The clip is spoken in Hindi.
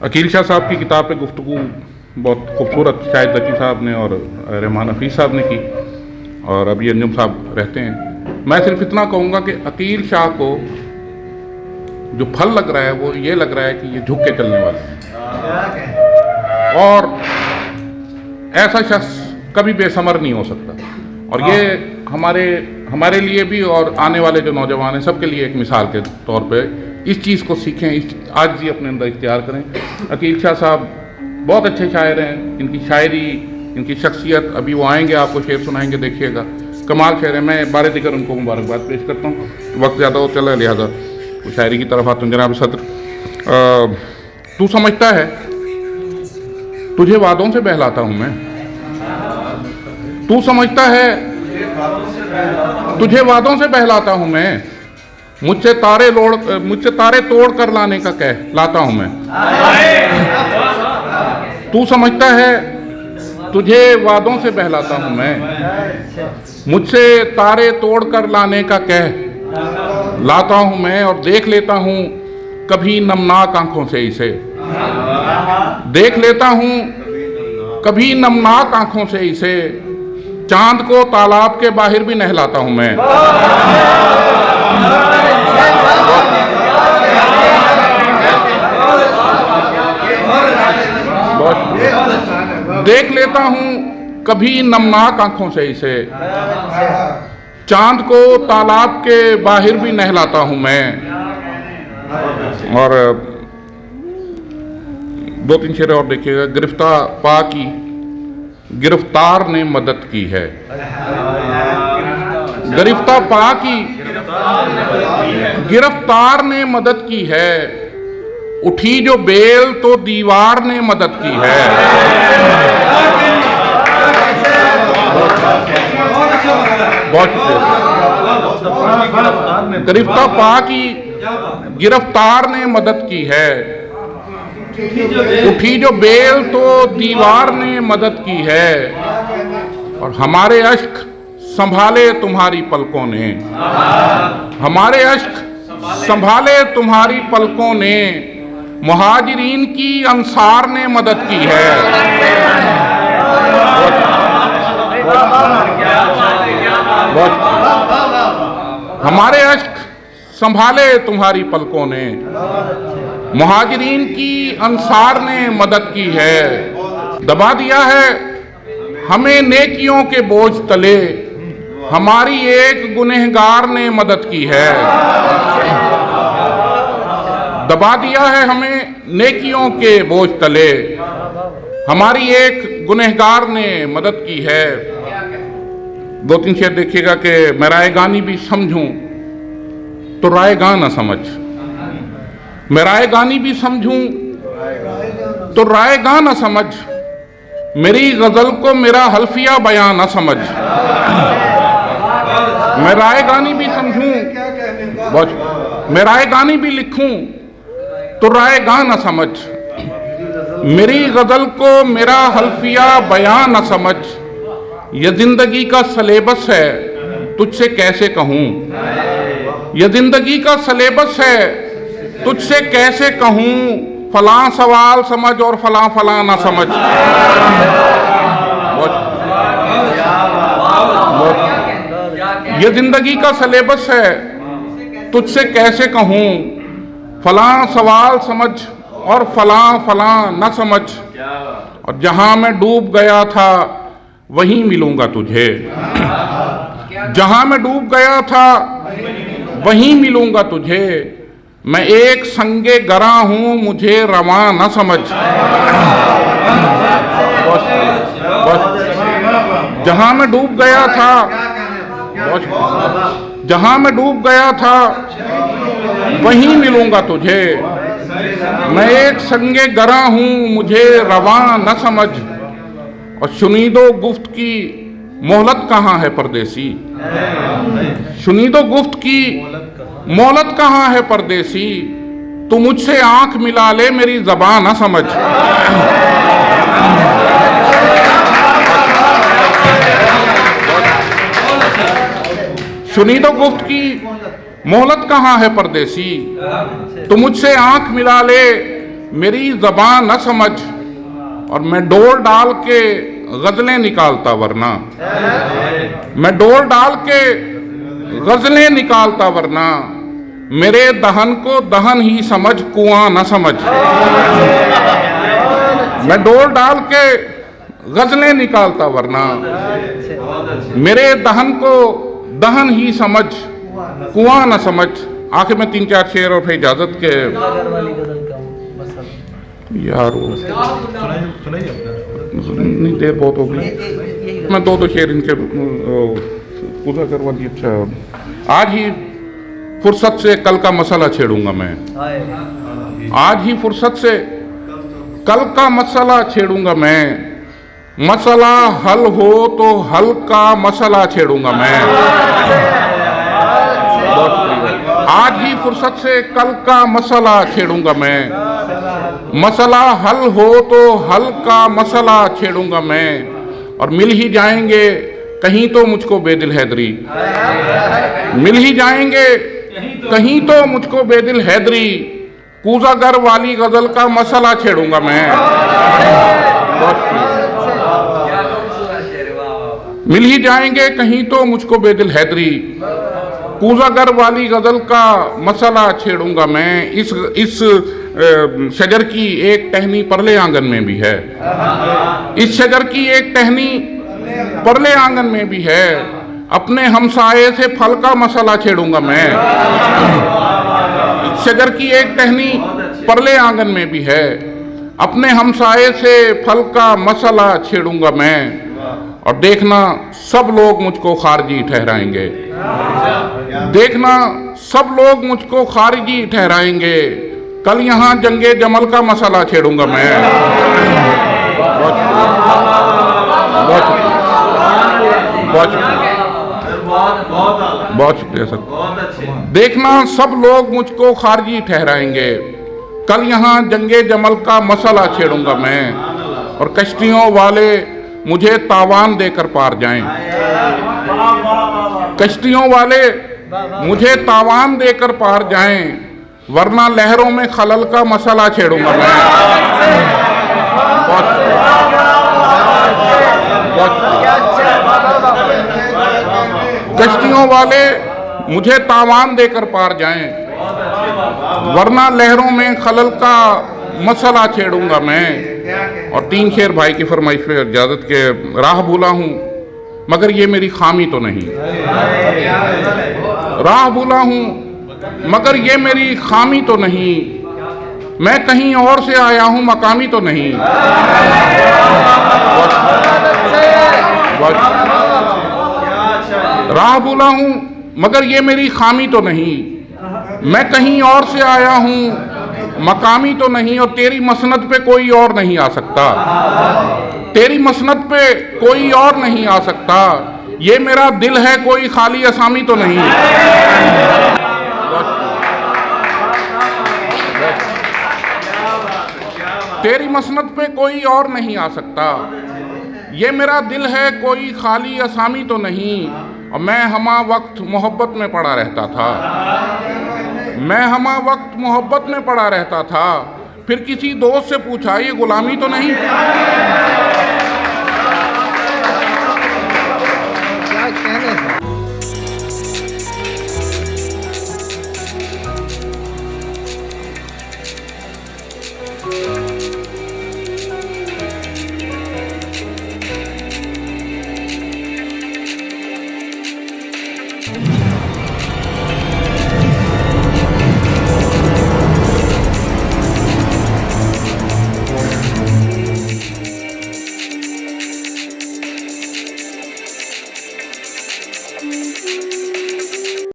अकील शाह साहब की किताब पे गुफ्तगू बहुत खूबसूरत शाहिद रफ़ी साहब ने और रहमान हफीज़ साहब ने की, और अभी अंजुम साहब रहते हैं। मैं सिर्फ इतना कहूँगा कि अकील शाह को जो फल लग रहा है वो ये लग रहा है कि ये झुक के चलने वाले हैं, और ऐसा शख्स कभी बेसमर नहीं हो सकता। और ये हमारे लिए भी और आने वाले जो नौजवान हैं सबके लिए एक मिसाल के तौर पे इस चीज़ को सीखें, आज ही अपने अंदर इख्तियार करें। अकील शाह साहब बहुत अच्छे शायर हैं, इनकी शायरी, इनकी शख्सियत, अभी वो आएंगे आपको शेर सुनाएंगे, देखिएगा कमाल शेर है। मैं बारे दिगर उनको मुबारकबाद पेश करता हूँ, वक्त ज़्यादा हो चला लिहाजा वो शायरी की तरफ आता हूँ। जनाब सदर, तू समझता है तुझे वादों से बहलाता हूँ मैं, तू समझता है तुझे वादों से बहलाता हूँ मैं, मुझसे तारे तोड़ कर लाने का कह लाता हूँ मैं। तू समझता है तुझे वादों से बहलाता हूँ मैं, मुझसे तारे तोड़ कर लाने का कह लाता हूँ मैं, और देख लेता हूँ कभी नमनाक आंखों से इसे, देख लेता हूँ कभी नमनाक आंखों से इसे, चांद को तालाब के बाहर भी नहलाता हूँ मैं। देख लेता हूँ कभी नमनाक आंखों से इसे, चांद को तालाब के बाहर भी नहलाता हूँ मैं। और दो तीन शेर और देखिएगा। गिरफ्तार ने मदद की है, गिरफ्तार ने मदद की है, उठी जो बेल तो दीवार ने मदद की है। गिरफ्तार ने मदद की है, उठी जो बेल तो दीवार ने मदद की है, और हमारे अश्क संभाले तुम्हारी पलकों ने, हमारे अश्क संभाले तुम्हारी पलकों ने, मुहाजिरीन की अंसार ने मदद की है। हमारे अश्क संभाले तुम्हारी पलकों ने, मुहाजिरीन की अंसार ने मदद की है। दबा दिया है हमें नेकियों के बोझ तले, हमारी एक गुनहगार ने मदद की है। दबा दिया है हमें नेकियों के बोझ तले, हमारी एक गुनहगार ने मदद की है। दो तीन शेर देखिएगा कि मैं रायगानी भी समझूं तो रायगा न समझ, मैं रायगानी भी समझूं तो रायगा न समझ, मेरी गजल को मेरा हल्फिया बयान न समझ। मैं रायगानी भी समझूं, मैं रायगानी भी लिखूं तो रायगा न समझ, मेरी गजल को मेरा हल्फिया बयान न समझ। यह जिंदगी का सलेबस है तुझसे कैसे कहूं, यह जिंदगी का सलेबस है तुझसे कैसे कहूं, फलां सवाल समझ और फलां फलां ना समझ। यह जिंदगी का सलेबस है तुझसे कैसे कहूं, फलां सवाल समझ और फलां फलां न समझ, और जहां मैं डूब गया था वहीं मिलूंगा तुझे, जहां मैं डूब गया था वहीं मिलूंगा तुझे, मैं एक संगे गरा हूं मुझे रवा न समझ। जहां मैं डूब गया था, जहां मैं डूब गया था वहीं मिलूंगा तुझे, मैं एक संगे गरा हूं मुझे रवा न समझ। और सुनीदो गुफ्त की मोहलत कहाँ है परदेसी, सुनीदो गुफ्त की मोहलत कहाँ है परदेसी, तू मुझसे आंख मिला ले मेरी ज़बान न समझ। सुनीदो गुफ्त की मोहलत कहाँ है परदेसी, तू मुझसे आंख मिला ले मेरी ज़बान न समझ और मैं डोल डाल के गज़लें निकालता, वरना मैं डोल डाल के गज़लें निकालता, वरना मेरे दहन को दहन ही समझ, कुआं न समझ। मैं डोल डाल के गज़लें निकालता, वरना मेरे दहन को दहन ही समझ, कुआं न समझ। आखिर में 3-4 शेर और फिर इजाजत के यार वो नहीं, देर बहुत हो गई। मैं 2 शेर इनके पूजा करवा दी। अच्छा, आज ही फुर्सत से कल का मसला छेड़ूंगा मैं, आज ही फुर्सत से कल का मसला छेड़ूंगा मैं। मसला हल हो तो हल का मसला छेड़ूंगा मैं। आज ही फुर्सत से कल का मसला छेड़ूंगा मैं। मसला हल हो तो हल का मसला छेड़ूंगा मैं। और मिल ही जाएंगे कहीं तो मुझको बेदिल हैदरी, मिल ही जाएंगे कहीं तो मुझको बेदिल हैदरी। कूजागर वाली गजल का मसला छेड़ूंगा मैं। मिल ही जाएंगे कहीं तो मुझको बेदिल हैदरी। कूजागर वाली गजल का मसला छेड़ूंगा मैं। इस शजर की एक टहनी परले आंगन में भी है, इस शजर की एक टहनी परले आंगन में भी है। अपने हमसाये से फल का मसला छेड़ूंगा मैं। शजर की एक टहनी परले आंगन में भी है। अपने हमसाये से फल का मसला छेड़ूंगा मैं। और देखना सब लोग मुझको खारजी ठहराएंगे, देखना सब लोग मुझको खारजी ठहराएंगे। कल यहाँ जंगे जमल का मसला छेड़ूंगा मैं। बहुत शुक्रिया सर। देखना सब लोग मुझको खारजी ठहराएंगे। कल यहाँ जंगे जमल का मसला छेड़ूंगा मैं। और कश्तियों वाले मुझे तावान देकर पार जाएं, कश्तियों वाले मुझे तावान देकर पार जाएं। वरना लहरों में खलल का मसला छेड़ूंगा मैं। कश्तियों वाले मुझे तावान देकर पार जाएं, वरना लहरों में खलल का मसला छेड़ूंगा मैं। और 3 शेर भाई की फरमाइश पे इजाजत के। राह भूला हूं मगर ये मेरी खामी तो नहीं, राह भूला हूं मगर ये मेरी खामी तो नहीं। मैं कहीं और से आया हूं, मकामी तो नहीं। राह भूला हूं मगर ये मेरी खामी तो नहीं। मैं कहीं और से आया हूं, मकामी तो नहीं। और तेरी मसनद पे कोई और नहीं आ सकता, तेरी मसनद पे कोई और नहीं आ सकता। ये मेरा दिल है कोई खाली असामी तो नहीं। तेरी मसनद पे कोई और नहीं आ सकता। ये मेरा दिल है कोई खाली असामी तो नहीं। और मैं हमा वक्त मोहब्बत में पड़ा रहता था, मैं हमा वक्त मोहब्बत में पड़ा रहता था। फिर किसी दोस्त से पूछा ये गुलामी तो नहीं। क्या कहने